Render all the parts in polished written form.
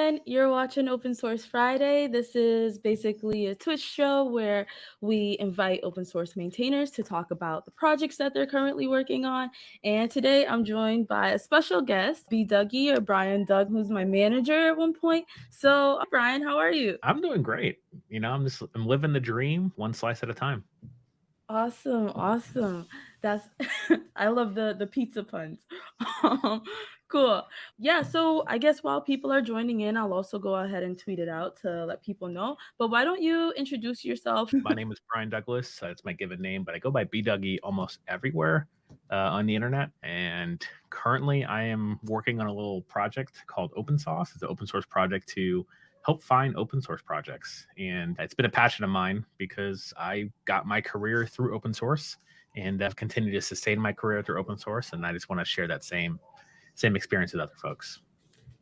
everyone. You're watching Open Source Friday. This is basically a Twitch show where we invite open source maintainers to talk about the projects that they're currently working on. And today I'm joined by a special guest, B. Dougie or Brian Doug, who's my manager at one point. So, Brian, how are you? I'm doing great. I'm living the dream one slice at a time. Awesome, awesome. That's I love the pizza puns. Um, cool. Yeah, so I guess while people are joining in, I'll also go ahead and tweet it out to let people know. But why don't you introduce yourself? My name is Brian Douglas. It's my given name, but I go by B Dougie almost everywhere on the internet. And currently, I am working on a little project called Open Sauce. It's an open source project to help find open source projects. And it's been a passion of mine because I got my career through open source and I've continued to sustain my career through open source. And I just want to share that same experience with other folks.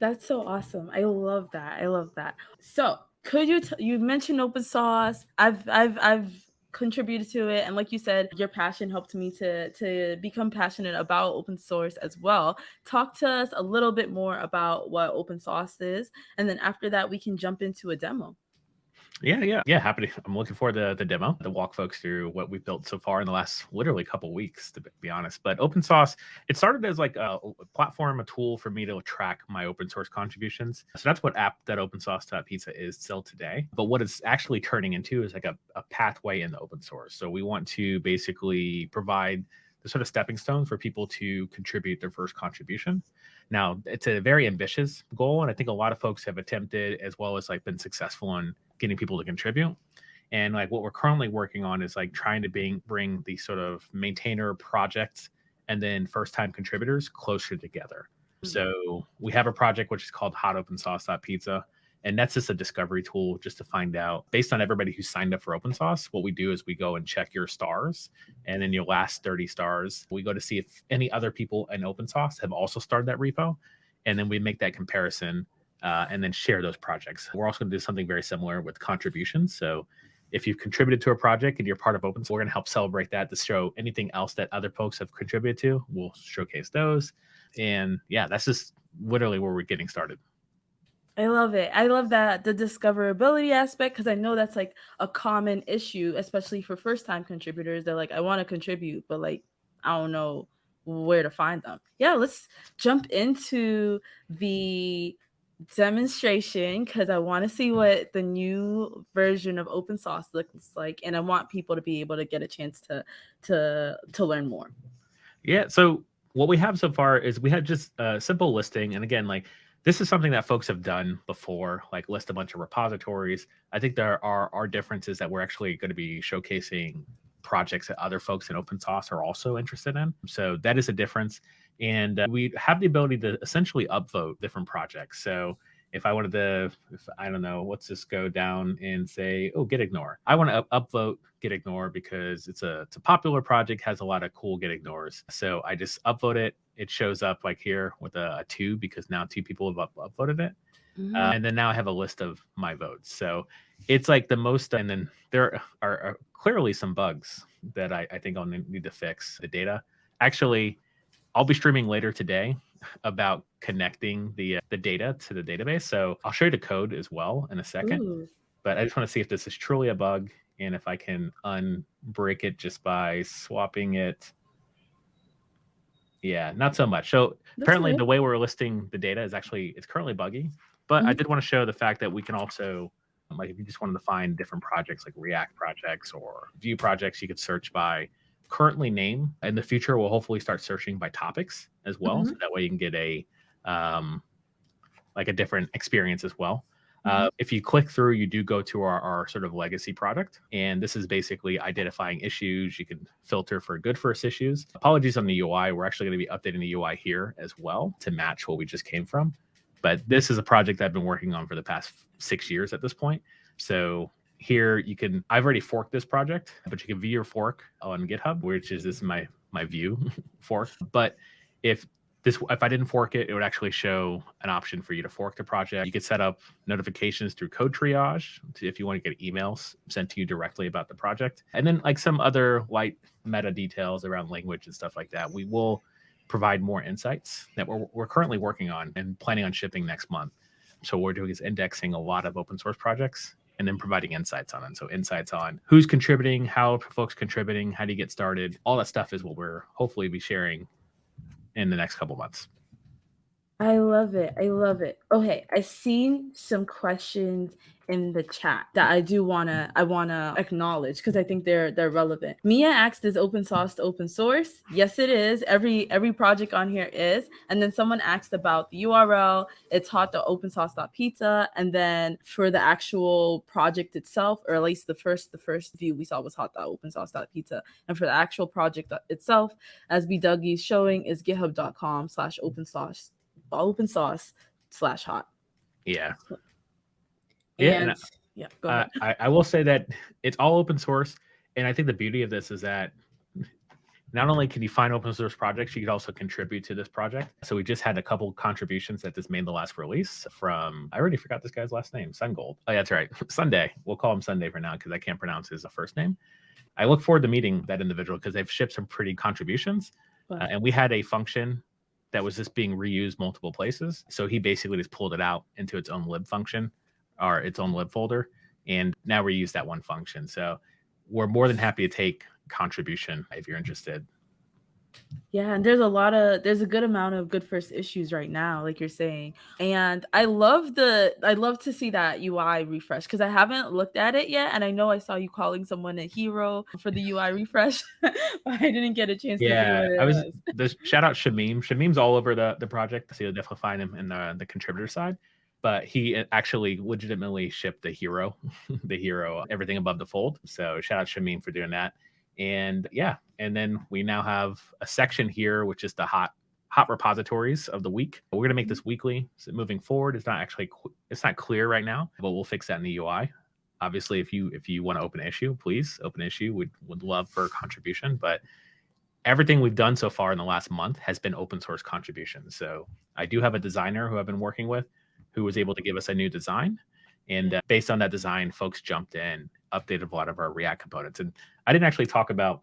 That's so awesome. I love that. I love that. So, could you mentioned open source. I've contributed to it, and like you said, your passion helped me to become passionate about open source as well. Talk to us a little bit more about what open source is, and then after that we can jump into a demo. Yeah. Happy to. I'm looking forward to the demo to walk folks through what we've built so far in the last literally couple weeks, to be honest. But open source, it started as like a platform, a tool for me to track my open source contributions. So that's what app.opensauce.pizza is still today. But what it's actually turning into is like a pathway in the open source. So we want to basically provide the sort of stepping stone for people to contribute their first contribution. Now, it's a very ambitious goal, and I think a lot of folks have attempted as well as like been successful in getting people to contribute. And like what we're currently working on is like trying to bring the sort of maintainer projects and then first time contributors closer together. So we have a project which is called hotopensauce.pizza. And that's just a discovery tool just to find out based on everybody who signed up for open source. What we do is we go and check your stars and then your last 30 stars. We go to see if any other people in open source have also started that repo. And then we make that comparison and then share those projects. We're also going to do something very similar with contributions. So if you've contributed to a project and you're part of open source, we're going to help celebrate that to show anything else that other folks have contributed to. We'll showcase those. And yeah, that's just literally where we're getting started. I love it. I love that the discoverability aspect because I know that's like a common issue, especially for first time contributors. They're like, I want to contribute, but like, I don't know where to find them. Yeah, let's jump into the demonstration because I want to see what the new version of open source looks like, and I want people to be able to get a chance to learn more. Yeah. So what we have so far is we had just a simple listing. And again, like this is something that folks have done before, like list a bunch of repositories. I think there are differences that we're actually going to be showcasing projects that other folks in open source are also interested in. So that is a difference. And we have the ability to essentially upvote different projects. So if I wanted to, if I don't know, let's just go down and say, oh, Git Ignore. I want to upvote Git Ignore because it's a popular project, has a lot of cool Git Ignores. So I just upvote it. It shows up like here with a 2 because now 2 people have upvoted it. And then now I have a list of my votes. So it's like the most, and then there are clearly some bugs that I think I'll need to fix the data. Actually, I'll be streaming later today about connecting the data to the database. So I'll show you the code as well in a second. Ooh. But I just want to see if this is truly a bug and if I can unbreak it just by swapping it. Yeah, not so much. So That's apparently okay. the way we're listing the data is actually, it's currently buggy. But I did want to show the fact that we can also, like if you just wanted to find different projects like React projects or Vue projects, you could search by currently name. In the future, we'll hopefully start searching by topics as well. So that way you can get like a different experience as well. If you click through, you do go to our sort of legacy product. And this is basically identifying issues. You can filter for good first issues. Apologies on the UI. We're actually going to be updating the UI here as well to match what we just came from. But this is a project I've been working on for the past 6 years at this point. So here you can, I've already forked this project, but you can view your fork on GitHub, which is this is my view fork. But if I didn't fork it, it would actually show an option for you to fork the project. You could set up notifications through Code Triage if you want to get emails sent to you directly about the project. And then like some other light meta details around language and stuff like that. We will provide more insights that we're currently working on and planning on shipping next month. So what we're doing is indexing a lot of open source projects and then providing insights on it. So insights on who's contributing, how folks contributing, how do you get started. All that stuff is what we're hopefully be sharing in the next couple months. I love it. I love it. Okay, I seen some questions in the chat that I wanna acknowledge because I think they're relevant. Mia asked, "Is open source to open source?" Yes, it is. Every project on here is. And then someone asked about the URL. It's hot.opensauce.pizza. And then for the actual project itself, or at least the first view we saw was hot.opensauce.pizza. And for the actual project itself, as B Dougie's showing, is github.com/open sauce/hot. Yeah. And And yeah, go ahead. I will say that it's all open source. And I think the beauty of this is that not only can you find open source projects, you could also contribute to this project. So we just had a couple contributions that this made the last release from, I already forgot this guy's last name, Sungold. Oh, yeah, that's right. Sunday. We'll call him Sunday for now because I can't pronounce his first name. I look forward to meeting that individual because they've shipped some pretty contributions. Wow. And we had a function that was just being reused multiple places. So he basically just pulled it out into its own lib function or its own lib folder. And now we use that one function. So we're more than happy to take contribution if you're interested. Yeah, and there's a good amount of good first issues right now, like you're saying. And I love to see that UI refresh because I haven't looked at it yet. And I know I saw you calling someone a hero for the UI refresh, but I didn't get a chance to see Yeah, what it I was was. the shout out Shamim. Shamim's all over the project, so you'll definitely find him in the contributor side. But he actually legitimately shipped the hero, the hero, everything above the fold. So shout out Shamim for doing that. And yeah, and then we now have a section here, which is the hot repositories of the week. We're gonna make this weekly. So moving forward, it's not clear right now, but we'll fix that in the UI. Obviously, if you want to open an issue, please open an issue. Would love for a contribution, but everything we've done so far in the last month has been open source contributions. So I do have a designer who I've been working with who was able to give us a new design. And based on that design, folks jumped in, updated a lot of our React components. And I didn't actually talk about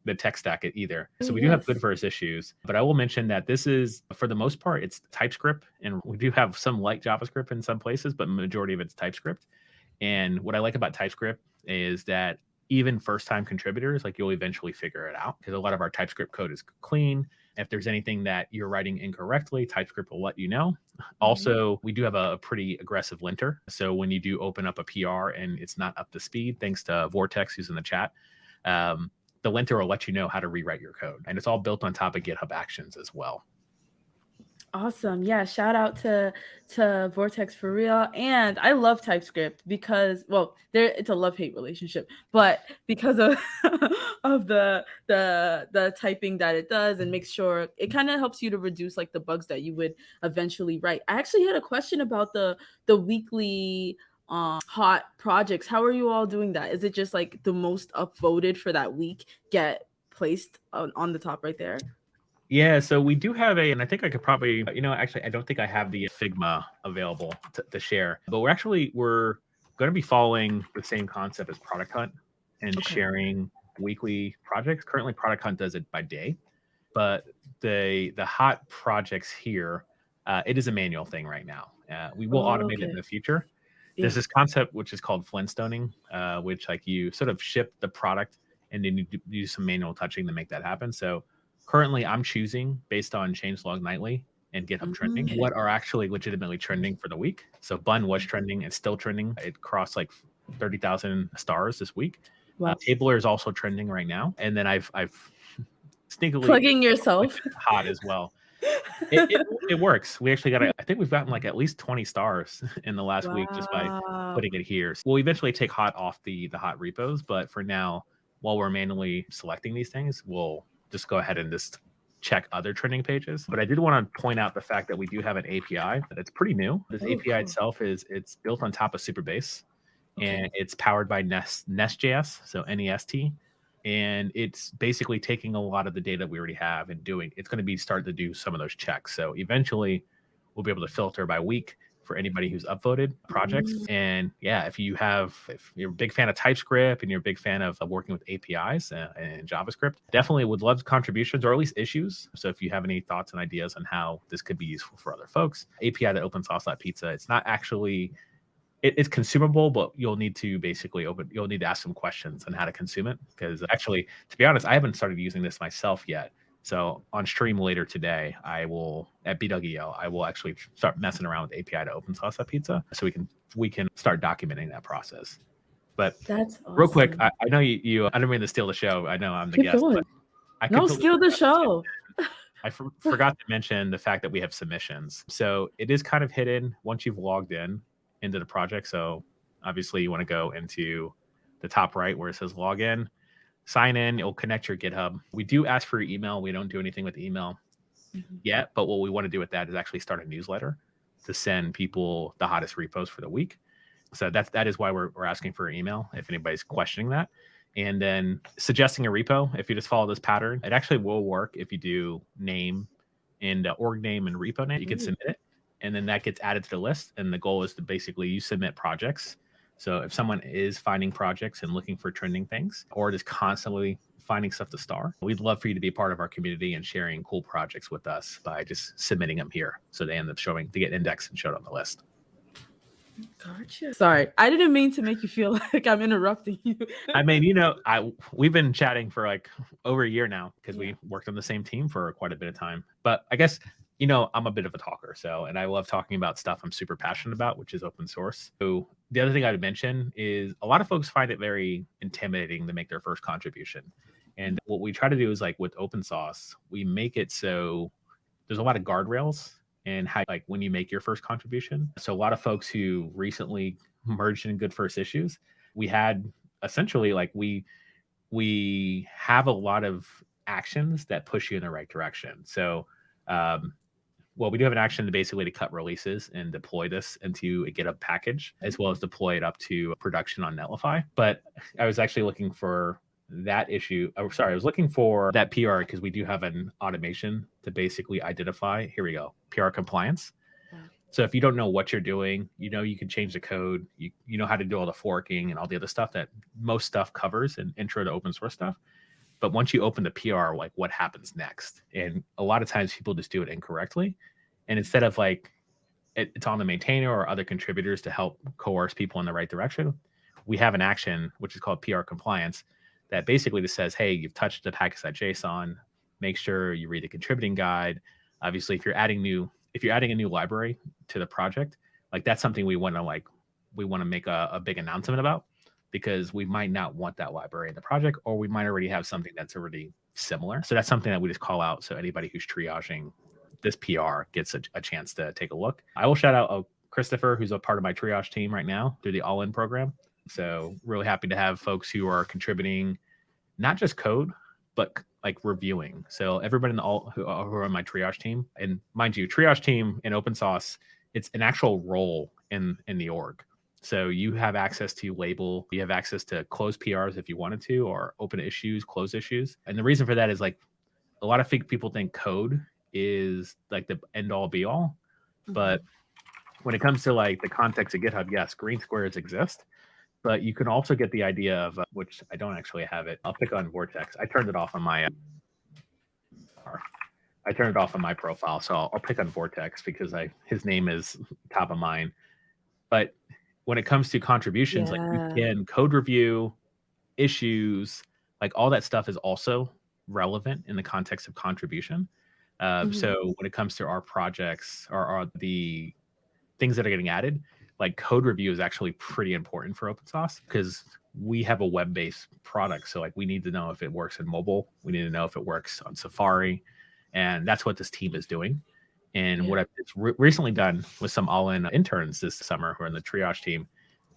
the tech stack either. So Oh, we do have yes. good first issues, but I will mention that this is, for the most part, it's TypeScript. And we do have some light JavaScript in some places, but majority of it's TypeScript. And what I like about TypeScript is that even first-time contributors, like you'll eventually figure it out because a lot of our TypeScript code is clean. If there's anything that you're writing incorrectly, TypeScript will let you know. Also, we do have a pretty aggressive linter. So when you do open up a PR and it's not up to speed, thanks to Vortex who's in the chat, the linter will let you know how to rewrite your code. And it's all built on top of GitHub Actions as well. Awesome. Yeah, shout out to Vortex for real. And I love TypeScript because, well, it's a love-hate relationship, but because of of the typing that it does and makes sure it kind of helps you to reduce like the bugs that you would eventually write. I actually had a question about the weekly hot projects. How are you all doing that? Is it just like the most upvoted for that week get placed on the top right there? Yeah, so we do have and I think I could probably, actually, I don't think I have the Figma available to share, but we're going to be following the same concept as Product Hunt and sharing weekly projects. Currently, Product Hunt does it by day, but the hot projects here, it is a manual thing right now. We will automate it in the future. There's this concept which is called Flintstoning, which like you sort of ship the product and then you do some manual touching to make that happen. So currently I'm choosing based on changelog nightly and GitHub trending what are actually legitimately trending for the week. So Bun was trending, it's still trending. It crossed like 30,000 stars this week. Wow. Tabler is also trending right now. And then I've sneakily Plugging yourself. hot as well. It works. We actually I think we've gotten like at least 20 stars in the last week just by putting it here. So we'll eventually take hot off the hot repos, but for now, while we're manually selecting these things, we'll just go ahead and just check other trending pages. But I did want to point out the fact that we do have an API that's pretty new. This API itself it's built on top of Supabase, and it's powered by Nest.js, so NEST. And it's basically taking a lot of the data we already have and it's going to be starting to do some of those checks. So eventually we'll be able to filter by week for anybody who's upvoted projects. And yeah, if you're a big fan of TypeScript and you're a big fan of working with APIs and JavaScript, definitely would love contributions or at least issues. So if you have any thoughts and ideas on how this could be useful for other folks, API.opensauce.pizza. It's not actually it's consumable, but you'll need to ask some questions on how to consume it. Because actually, to be honest, I haven't started using this myself yet. So on stream later today, at BWO, I will actually start messing around with API to open source that pizza, so we can start documenting that process. But That's real quick, awesome. I know I don't mean to steal the show. I know I'm the Keep guest, going. but I No, completely steal the show. forgot to mention the fact that we have submissions. So it is kind of hidden once you've logged in into the project. So obviously you want to go into the top right where it says login, sign in, it'll connect your GitHub. We do ask for your email. We don't do anything with email yet, but what we want to do with that is actually start a newsletter to send people the hottest repos for the week. So that is why we're asking for your email if anybody's questioning that. And then suggesting a repo, if you just follow this pattern, it actually will work if you do name and org name and repo name. You can submit it, and then that gets added to the list. And the goal is to basically you submit projects. So if someone is finding projects and looking for trending things, or just constantly finding stuff to star, we'd love for you to be part of our community and sharing cool projects with us by just submitting them here. So they end up to get indexed and showed on the list. Gotcha. Sorry, I didn't mean to make you feel like I'm interrupting you. I mean, we've been chatting for like over a year now because we worked on the same team for quite a bit of time. But I guess, I'm a bit of a talker. And I love talking about stuff I'm super passionate about, which is open source. So the other thing I'd mention is a lot of folks find it very intimidating to make their first contribution. And what we try to do is like with open source, we make it so there's a lot of guardrails and how like when you make your first contribution. So a lot of folks who recently merged in Good First Issues, we had essentially like we have a lot of actions that push you in the right direction. So we do have an action to basically to cut releases and deploy this into a GitHub package, as well as deploy it up to production on Netlify. But I was actually looking for that issue. Oh, sorry, I was looking for that PR because we do have an automation to basically identify. Here we go, PR compliance. So if you don't know what you're doing, you can change the code. You know how to do all the forking and all the other stuff that most stuff covers in intro to open source stuff. But once you open the PR, like what happens next? And a lot of times people just do it incorrectly. And instead of like it's on the maintainer or other contributors to help coerce people in the right direction, we have an action which is called PR compliance that basically just says, hey, you've touched the package.json. Make sure you read the contributing guide. Obviously, if you're adding a new library to the project, like that's something we want to make a big announcement about, because we might not want that library in the project, or we might already have something that's already similar. So that's something that we just call out. So anybody who's triaging this PR gets a chance to take a look. I will shout out Christopher, who's a part of my triage team right now through the All-In program. So really happy to have folks who are contributing, not just code, but like reviewing. So everybody who are on my triage team, and mind you, triage team in open source, it's an actual role in the org. So you have access to label, you have access to close PRs if you wanted to, or open issues, close issues. And the reason for that is like a lot of people think code is like the end all be all. But when it comes to like the context of GitHub, yes, green squares exist. But you can also get the idea of, which I don't actually have it. I'll pick on Vortex. I turned it off on my profile, so I'll pick on Vortex because his name is top of mind. But when it comes to contributions, like you can code review, issues, like all that stuff is also relevant in the context of contribution. So when it comes to our projects or the things that are getting added, like code review is actually pretty important for open source because we have a web-based product. So like we need to know if it works in mobile. We need to know if it works on Safari. And that's what this team is doing. And what I've recently done with some All-In interns this summer who are in the triage team,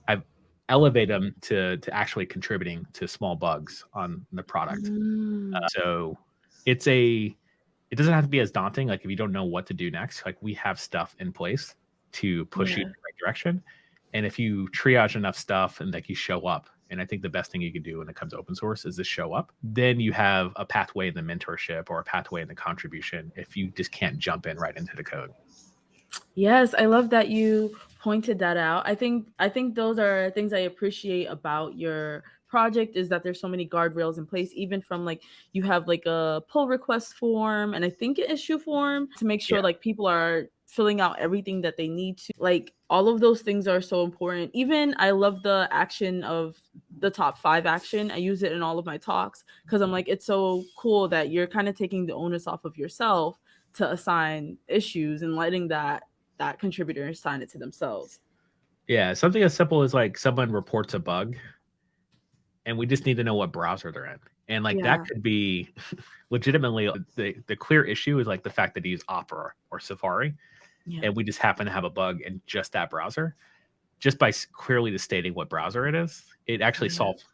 I've elevated them to actually contributing to small bugs on the product. So it doesn't have to be as daunting. Like if you don't know what to do next, like we have stuff in place to push you in the right direction. And if you triage enough stuff and like you show up, and I think the best thing you can do when it comes to open source is to show up, then you have a pathway in the mentorship or a pathway in the contribution if you just can't jump in right into the code. Yes, I love that you pointed that out. I think those are things I appreciate about your project, is that there's so many guardrails in place, even from like you have like a pull request form and I think an issue form to make Yeah. sure like people are filling out everything that they need to. Like all of those things are so important. Even I love the action of the top 5 action. I use it in all of my talks because I'm like, it's so cool that you're kind of taking the onus off of yourself to assign issues and letting that contributor assign it to themselves. Yeah. Something as simple as like someone reports a bug and we just need to know what browser they're in. And like that Yeah. could be legitimately the clear issue is like the fact that you use Opera or Safari Yeah. and we just happen to have a bug in just that browser. Just by clearly just stating what browser it is, it actually Yeah. solves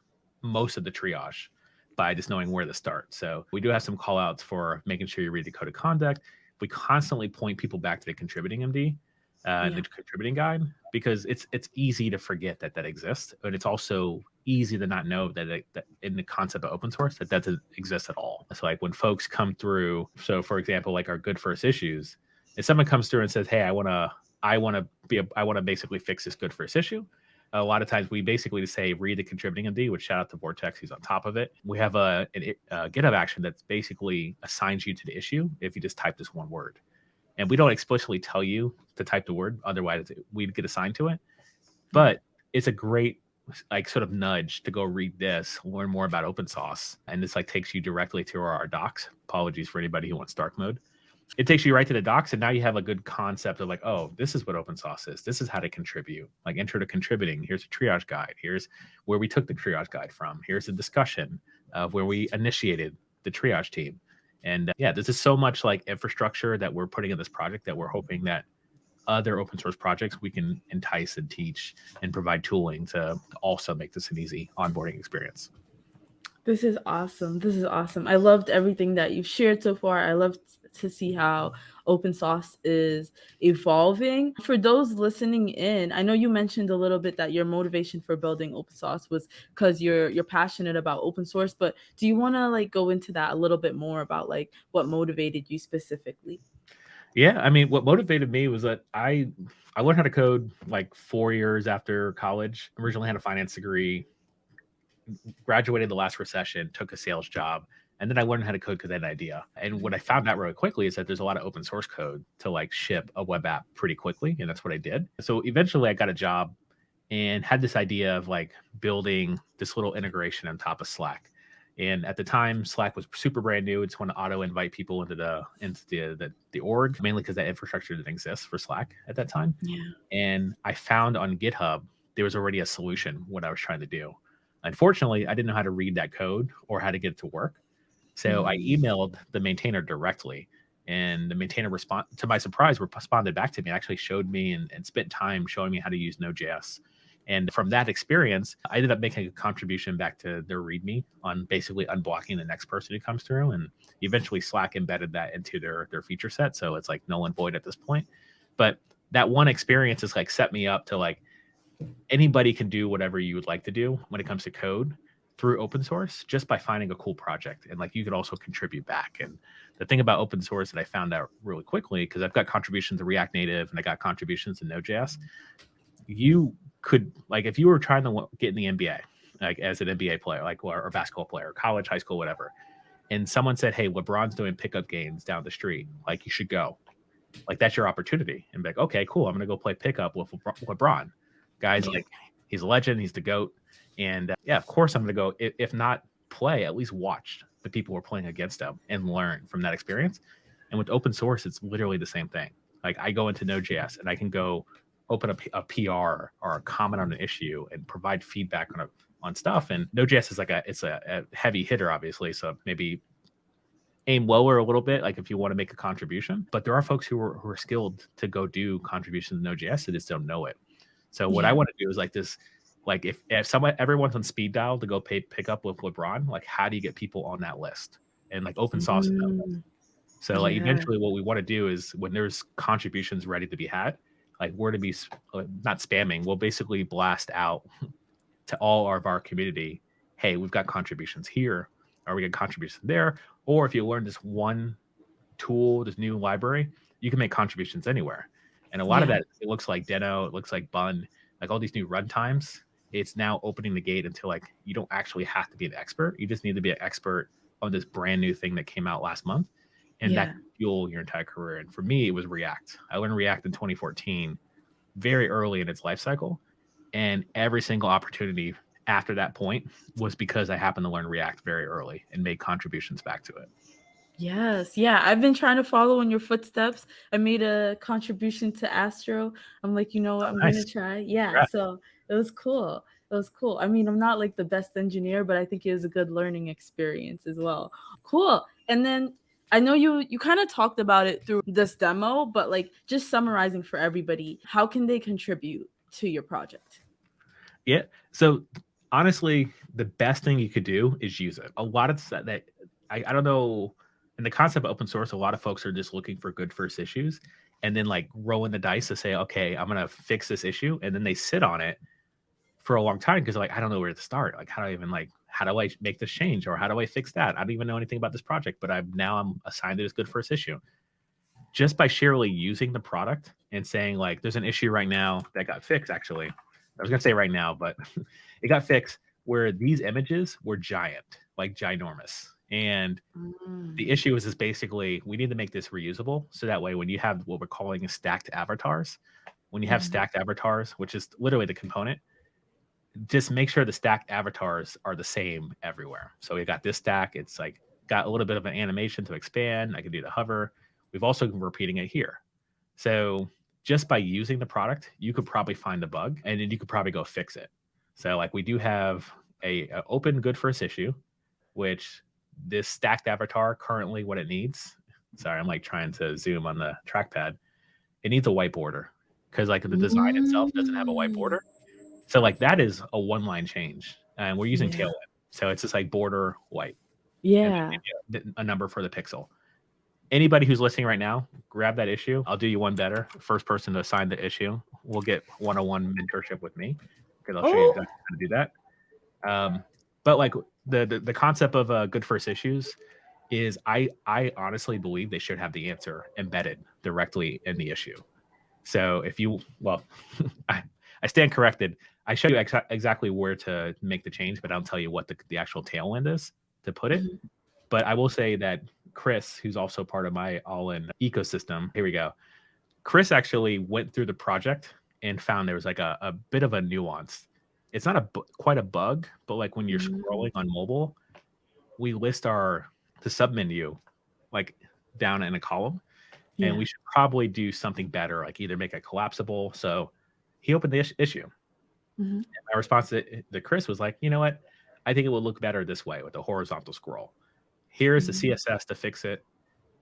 most of the triage by just knowing where to start. So we do have some call outs for making sure you read the code of conduct. We constantly point people back to the contributing MD and the Yeah. contributing guide because it's easy to forget that that exists, but it's also easy to not know that in the concept of open source that doesn't exist at all. So like when folks come through, so for example, like our good first issues, if someone comes through and says, "Hey, I want to basically fix this good first issue." A lot of times we basically just say read the contributing MD, which shout out to Vortex, he's on top of it. We have a GitHub action that's basically assigns you to the issue if you just type this one word. And we don't explicitly tell you to type the word, otherwise we'd get assigned to it. Yeah. But it's a great like sort of nudge to go read this, learn more about open source, and this like takes you directly to our docs. Apologies for anybody who wants dark mode. It takes you right to the docs, and now you have a good concept of like, oh, this is what open source is. This is how to contribute. Like intro to contributing. Here's a triage guide. Here's where we took the triage guide from. Here's a discussion of where we initiated the triage team. And yeah, this is so much like infrastructure that we're putting in this project that we're hoping that other open source projects we can entice and teach and provide tooling to also make this an easy onboarding experience. This is awesome. This is awesome. I loved everything that you've shared so far. I loved to see how open source is evolving. For those listening in, I know you mentioned a little bit that your motivation for building open source was because you're passionate about open source, but do you want to like go into that a little bit more about like what motivated you specifically? Yeah, I mean, what motivated me was that I learned how to code like 4 years after college. Originally had a finance degree, graduated the last recession, took a sales job, and then I learned how to code because I had an idea. And what I found out really quickly is that there's a lot of open source code to like ship a web app pretty quickly, and that's what I did. So eventually I got a job and had this idea of like building this little integration on top of Slack. And at the time, Slack was super brand new. It's want to auto invite people into the org, mainly because that infrastructure didn't exist for Slack at that time. Yeah. And I found on GitHub there was already a solution what I was trying to do. Unfortunately, I didn't know how to read that code or how to get it to work. So I Mm. emailed the maintainer directly, and the maintainer to my surprise, responded back to me and actually showed me and spent time showing me how to use Node.js. And from that experience, I ended up making a contribution back to their README on basically unblocking the next person who comes through. And eventually Slack embedded that into their feature set. So it's like null and void at this point. But that one experience has like set me up to like anybody can do whatever you would like to do when it comes to code through open source just by finding a cool project. And like you could also contribute back. And the thing about open source that I found out really quickly, because I've got contributions to React Native and I got contributions to Node.js, you could like if you were trying to get in the NBA, like as an NBA player, like or basketball player, college, high school, whatever, and someone said, "Hey, LeBron's doing pickup games down the street. Like you should go." Like that's your opportunity, and be like, "Okay, cool. I'm gonna go play pickup with LeBron." Guys, Yeah. like he's a legend. He's the goat, and yeah, of course I'm gonna go. If not play, at least watch the people who are playing against him and learn from that experience. And with open source, it's literally the same thing. Like I go into Node.js and I can go open a PR or a comment on an issue and provide feedback on stuff. And Node.js is like a heavy hitter, obviously. So maybe aim lower a little bit, like if you want to make a contribution. But there are folks who are skilled to go do contributions to Node.js that just don't know it. So what I Yeah. want to do is like this, like if someone everyone's on speed dial to go pick up with LeBron, like how do you get people on that list? And like open source is that list. Mm. So like Yeah. eventually what we want to do is when there's contributions ready to be had, like we're to be not spamming, we'll basically blast out to all of our community, hey, we've got contributions here, or we got contributions there. Or if you learn this one tool, this new library, you can make contributions anywhere. And a lot of Yeah. that, it looks like Deno, it looks like Bun, like all these new runtimes. It's now opening the gate into like you don't actually have to be an expert. You just need to be an expert on this brand new thing that came out last month, and that Yeah. can fuel your entire career. And for me, it was React. I learned React in 2014, very early in its life cycle, and every single opportunity after that point was because I happened to learn React very early and made contributions back to it. Yes. Yeah. I've been trying to follow in your footsteps. I made a contribution to Astro. I'm like, you know what? Oh, I'm gonna nice. try. Yeah. Congrats. So it was cool. It was cool. I mean, I'm not like the best engineer, but I think it was a good learning experience as well. Cool. And then I know you kind of talked about it through this demo, but like just summarizing for everybody, how can they contribute to your project? Yeah. So honestly, the best thing you could do is use it. A lot of that I don't know. In the concept of open source, a lot of folks are just looking for good first issues and then like rolling the dice to say, okay, I'm gonna fix this issue, and then they sit on it for a long time because like I don't know where to start. Like how do I even like how do I make this change or how do I fix that? I don't even know anything about this project, but I'm assigned it as good first issue. Just by sheerly using the product and saying like there's an issue right now that got fixed actually. I was gonna say right now, but it got fixed where these images were giant, like ginormous. And the Mm. issue is basically we need to make this reusable. So that way when you have what we're calling stacked avatars, when you have Mhm. stacked avatars, which is literally the component, just make sure the stacked avatars are the same everywhere. So we got this stack. It's like got a little bit of an animation to expand. I can do the hover. We've also been repeating it here. So just by using the product, you could probably find the bug and then you could probably go fix it. So like we do have a open good first issue, which this stacked avatar currently what it needs. Sorry, I'm like trying to zoom on the trackpad. It needs a white border because like the design itself doesn't have a white Mm. border. So like that is a one line change, and we're using Yeah. Tailwind. So it's just like border white, and Yeah. then a number for the pixel. Anybody who's listening right now, grab that issue. I'll do you one better. First person to assign the issue will get one-on-one mentorship with me because I'll show you Oh. exactly how to do that. But like the concept of good first issues is I honestly believe they should have the answer embedded directly in the issue. So if you well, I, I stand corrected. I show you exactly where to make the change, but I don't tell you what the actual tailwind is to put it. Mhm. But I will say that Chris, who's also part of my all-in ecosystem, here we go. Chris actually went through the project and found there was like a bit of a nuance. It's not quite a bug, but like when you're Mm. scrolling on mobile, we list the sub menu like down in a column, and Yeah. we should probably do something better, like either make it collapsible. So he opened the issue. Mhm. My response to Chris was like, you know what? I think it will look better this way with the horizontal scroll. Here's the Mm. CSS to fix it.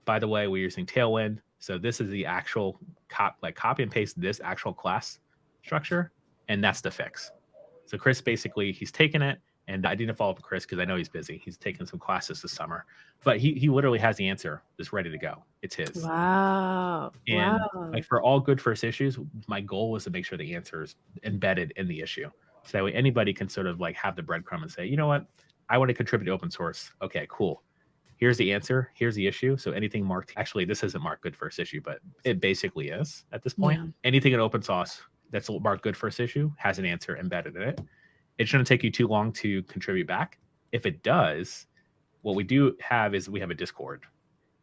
By the way, we're using Tailwind. So this is the actual copy and paste this actual class structure, and that's the fix. So Chris basically he's taken it, and I didn't follow up with Chris because I know he's busy. He's taking some classes this summer, but he literally has the answer just ready to go. It's his. Wow. And like Wow. for all good first issues, my goal was to make sure the answer is embedded in the issue. So that way anybody can sort of like have the breadcrumb and say, you know what, I want to contribute to open source. Okay, cool. Here's the answer. Here's the issue. So anything marked, actually, this isn't marked good first issue, but it basically is at this point. Yeah. Anything in open source that's marked good first issue has an answer embedded in it. It shouldn't take you too long to contribute back. If it does, what we do have is we have a Discord,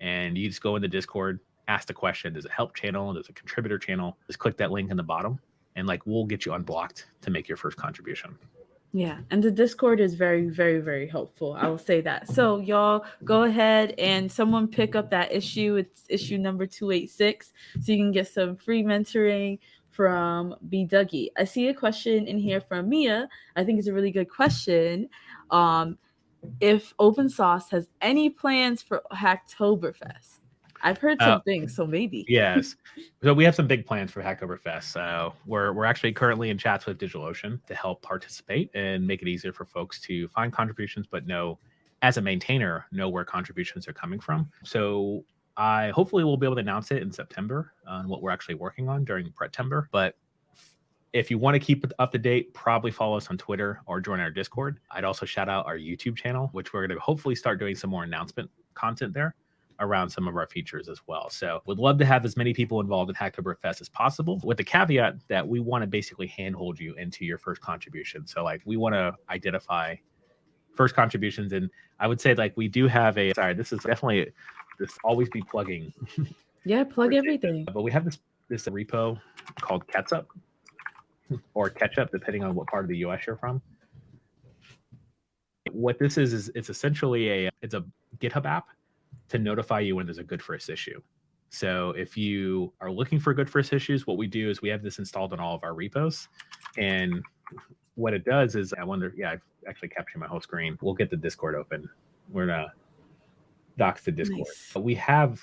and you just go in the Discord, ask the question. There's a help channel, there's a contributor channel. Just click that link in the bottom, and like we'll get you unblocked to make your first contribution. Yeah, and the Discord is very, very, very helpful. I will say that. So y'all go ahead and someone pick up that issue. It's issue number 286, so you can get some free mentoring from B. Dougie. I see a question in here from Mia. I think it's a really good question. Um, if open source has any plans for Hacktoberfest? I've heard Uh, some things, so maybe. Yes. So we have some big plans for Hacktoberfest. We're actually currently in chats with DigitalOcean to help participate and make it easier for folks to find contributions, but know as a maintainer, know where contributions are coming from. So I hopefully will be able to announce it in September on what we're actually working on during September. But if you want to keep it up to date, probably follow us on Twitter or join our Discord. I'd also shout out our YouTube channel, which we're going to hopefully start doing some more announcement content there. around some of our features as well. So would love to have as many people involved in Hacktoberfest as possible, with the caveat that we want to basically handhold you into your first contribution. So like we want to identify first contributions. And I would say like we do have a, sorry, this is definitely this always be plugging. Yeah, plug everything. But we have this repo called Ketchup or Ketchup, depending on what part of the US you're from. What this is it's essentially it's a GitHub app to notify you when there's a good first issue. So if you are looking for good first issues, what we do is we have this installed in all of our repos. And what it does is, I wonder, yeah, I've actually captured my whole screen. We'll get the Discord open. We're gonna docs the Discord. Nice. But we have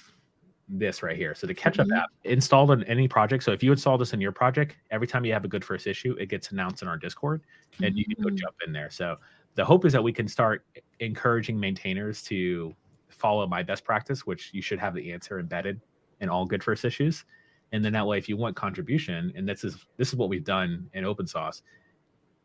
this right here. So the Ketchup app installed on any project. So if you install this in your project, every time you have a good first issue, it gets announced in our Discord and you can go jump in there. So the hope is that we can start encouraging maintainers to follow my best practice, which you should have the answer embedded in all good first issues. And then that way, if you want contribution, and this is what we've done in open source,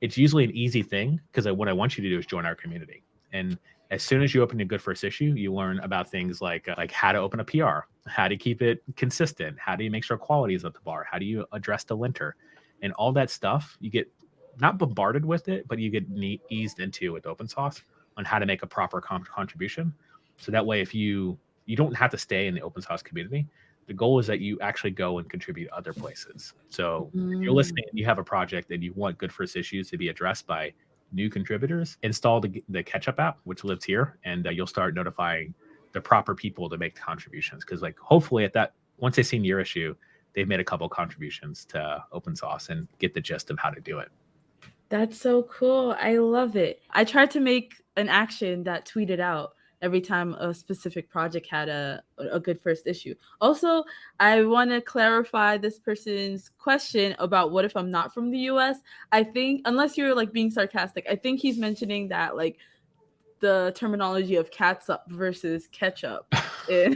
it's usually an easy thing because what I want you to do is join our community. And as soon as you open a good first issue, you learn about things like how to open a PR, how to keep it consistent, how do you make sure quality is up to bar, how do you address the linter, and all that stuff. You get not bombarded with it, but you get eased into with open source on how to make a proper contribution. So that way, if you don't have to stay in the open source community. The goal is that you actually go and contribute other places. So if you're listening and you have a project and you want good first issues to be addressed by new contributors, install the Ketchup app, which lives here, and you'll start notifying the proper people to make contributions. Because like hopefully at that, once they've seen your issue, they've made a couple contributions to open source and get the gist of how to do it. That's so cool. I love it. I tried to make an action that tweeted out every time a specific project had a good first issue. Also, I want to clarify this person's question about what if I'm not from the US. I think, unless you're like being sarcastic, I think he's mentioning that like the terminology of catsup versus ketchup. So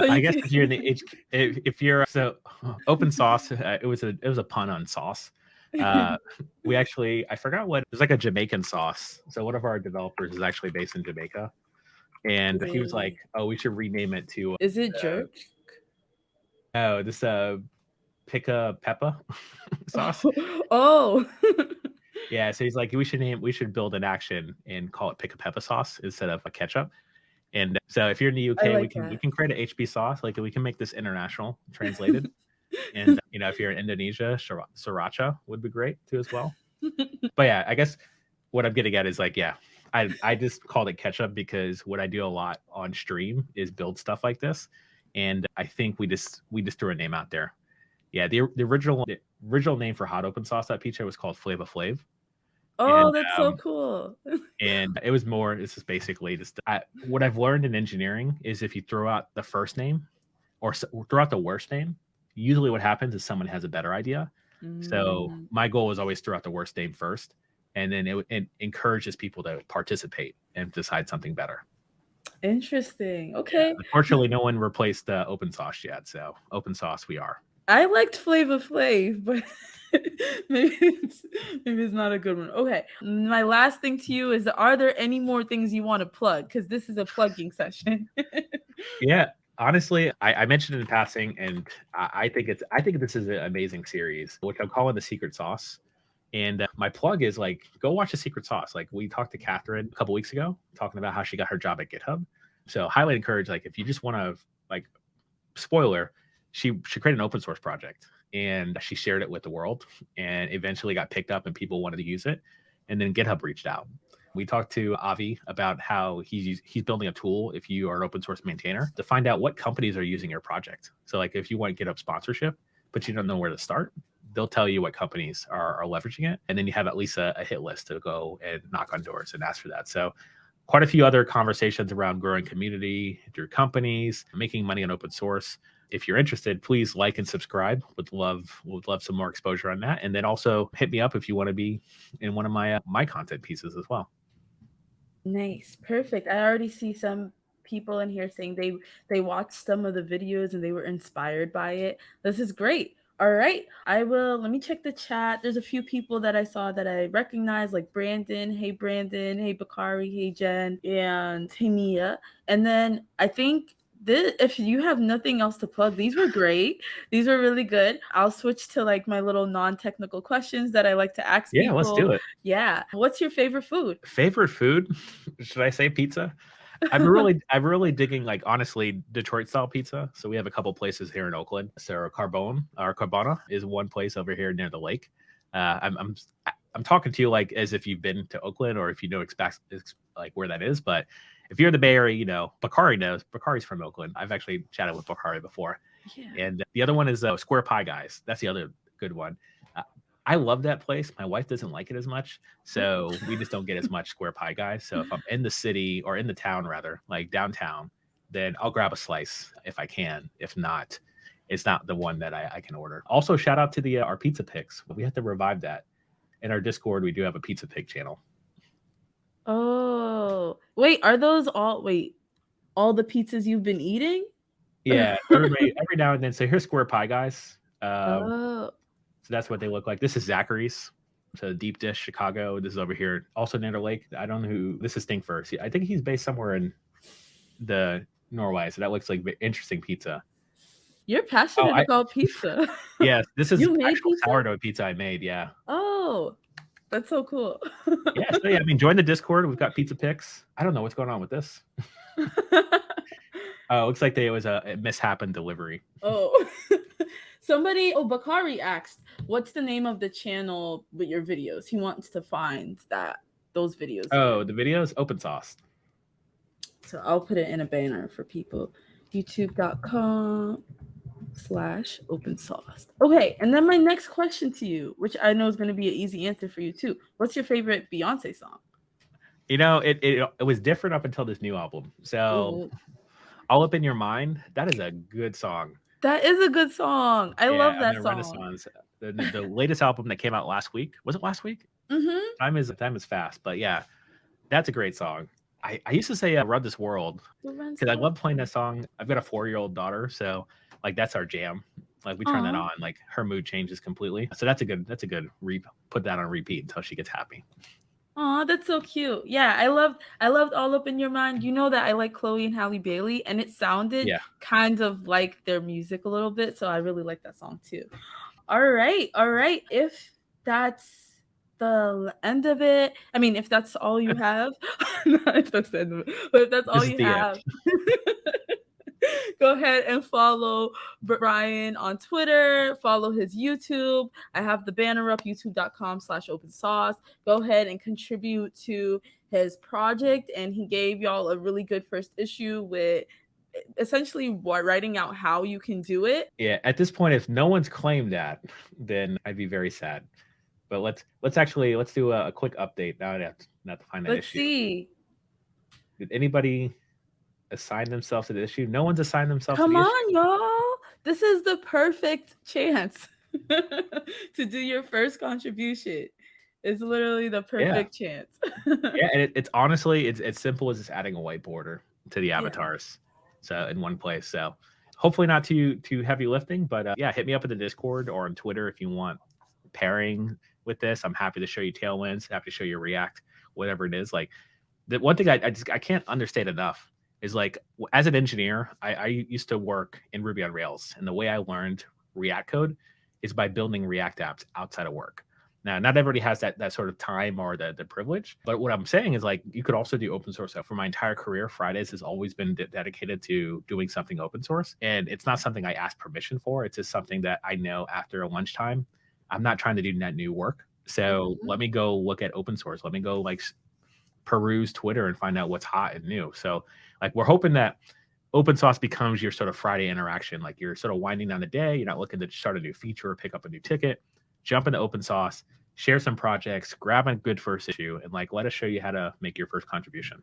I guess if you're in the if you're so open sauce, it was a pun on sauce. We actually, I forgot what, it was like a Jamaican sauce. So one of our developers is actually based in Jamaica. And he was like, "Oh, we should rename it to." Is it jerk? Oh, this pica peppa sauce. Oh. Yeah, so he's like, we should build an action and call it pica peppa sauce instead of a ketchup. And so if you're in the UK, like we can create an HB sauce. Like we can make this international translated. And if you're in Indonesia, sriracha would be great too as well. But yeah, I guess what I'm getting at is like, yeah, I just called it ketchup because what I do a lot on stream is build stuff like this, and I think we just threw a name out there. Yeah, the original name for hot open sauce that pizza was called Flava Flav. Oh, that's so cool. And it was more. This is basically just what I've learned in engineering is if you throw out the first name or throw out the worst name, usually what happens is someone has a better idea. So my goal is always throw out the worst name first, and then it encourages people to participate and decide something better. Interesting. Okay. Yeah. Unfortunately, no one replaced open source yet, so open source we are. I liked Flava Flav, but maybe it's not a good one. Okay. My last thing to you is: are there any more things you want to plug? Because this is a plugging session. Yeah. Honestly, I mentioned it in passing, and I think this is an amazing series, which I'm calling the Secret Sauce. And my plug is like, go watch the Secret Sauce. Like we talked to Catherine a couple weeks ago, talking about how she got her job at GitHub. So highly encourage, like, if you just want to, like, spoiler, she created an open source project and she shared it with the world, and eventually got picked up and people wanted to use it. And then GitHub reached out. We talked to Avi about how he's building a tool, if you are an open source maintainer, to find out what companies are using your project. So like if you want GitHub sponsorship, but you don't know where to start, they'll tell you what companies are leveraging it. And then you have at least a hit list to go and knock on doors and ask for that. So quite a few other conversations around growing community through companies, making money on open source. If you're interested, please like and subscribe. Would love some more exposure on that. And then also hit me up if you want to be in one of my content pieces as well. Nice. Perfect. I already see some people in here saying they watched some of the videos and they were inspired by it. This is great. All right. Let me check the chat. There's a few people that I saw that I recognize, like Brandon. Hey, Brandon. Hey, Bakari. Hey, Jen. And hey, Mia. And then I think If you have nothing else to plug, these were great. These were really good. I'll switch to like my little non-technical questions that I like to ask Yeah, let's people. do it. Yeah. What's your favorite food? Favorite food? Should I say pizza? I'm really digging, like, honestly, Detroit style pizza. So we have a couple places here in Oakland. So Carbona is one place over here near the lake. I'm talking to you like as if you've been to Oakland or if you know like where that is. But if you're in the Bay Area, Bakari knows. Bakari's from Oakland. I've actually chatted with Bakari before. Yeah. And the other one is Square Pie Guys. That's the other good one. Uh, I love that place. My wife doesn't like it as much, so we just don't get as much Square Pie Guys. So if I'm in the city or in the town rather, like downtown, then I'll grab a slice if I can. If not, it's not the one that I can order. Also, shout out to the our pizza picks. We have to revive that. In our Discord, we do have a pizza pick channel. Oh, wait, are those all the pizzas you've been eating? Yeah, every now and then. So here's Square Pie Guys. Oh. So that's what they look like. This is Zachary's. So deep dish Chicago. This is over here, also near the lake. I don't know who this is. Think first. I think he's based somewhere in the Norway. So that looks like interesting pizza. You're Oh, passionate about pizza. yes, this is You made actual pizza? sourdough pizza I made. Yeah, Oh, that's so cool. yeah. So yeah, I mean, join the Discord. We've got pizza picks. I don't know what's going on with this. Oh, it looks like it was a mishap in delivery. Oh. Bakari asked, what's the name of the channel with your videos? He wants to find those videos. Oh, the videos open sauce. So I'll put it in a banner for people. youtube.com/open sauce. Okay, and then my next question to you, which I know is going to be an easy answer for you too. What's your favorite Beyonce song? It was different up until this new album. So All Up in Your Mind, that is a good song. That is a good song. I love that song. Renaissance. The latest album that came out last week. Was it last week? Mm-hmm. Time is fast. But yeah, that's a great song. I used to say Run This World because I love playing that song. I've got a 4-year-old daughter, so like that's our jam. Like we turn that on, like her mood changes completely. So that's a good put that on repeat until she gets happy. Oh, that's so cute. Yeah, I loved All Up in Your Mind. You know that I like Chloe and Halle Bailey, and it sounded kind of like their music a little bit, so I really like that song too. All right. If that's the end of it, I mean, if that's all you have, not if that's the end of it, but if that's all you have, go ahead and follow Brian on Twitter, follow his YouTube. I have the banner up, youtube.com/open sauce. Go ahead and contribute to his project. And he gave y'all a really good first issue with essentially writing out how you can do it. Yeah, at this point, if no one's claimed that, then I'd be very sad. But let's do a quick update. Now I have to find that issue. Let's see. Did anybody assign themselves to the issue? No one's assigned themselves to the issue. issue. Come on, y'all. This is the perfect chance to do your first contribution. It's literally the perfect chance. Yeah, and it's honestly, it's as simple as just adding a whiteboarder to the avatars. So in one place. So hopefully not too heavy lifting, but yeah, hit me up in the Discord or on Twitter if you want pairing with this. I'm happy to show you tailwinds, happy to show you React, whatever it is. Like the one thing I can't understand enough is like as an engineer, I used to work in Ruby on Rails, and the way I learned React code is by building React apps outside of work. Now, not everybody has that sort of time or the privilege, but what I'm saying is like you could also do open source. So for my entire career, Fridays has always been dedicated to doing something open source, and it's not something I ask permission for. It's just something that I know after a lunchtime, I'm not trying to do net new work. So let me go look at open source. Let me go like peruse Twitter and find out what's hot and new. So like we're hoping that open sauce becomes your sort of Friday interaction. Like you're sort of winding down the day. You're not looking to start a new feature or pick up a new ticket. Jump into open sauce, share some projects, grab a good first issue, and like let us show you how to make your first contribution.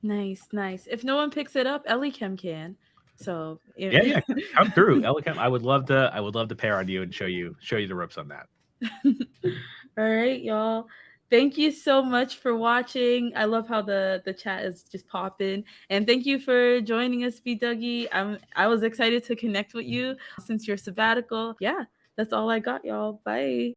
Nice. If no one picks it up, Elichem can. So yeah, come through, Elichem. I would love to pair on you and show you the ropes on that. All right, y'all. Thank you so much for watching. I love how the chat is just popping. And thank you for joining us, B Dougie. I was excited to connect with you since your sabbatical. Yeah, that's all I got, y'all. Bye.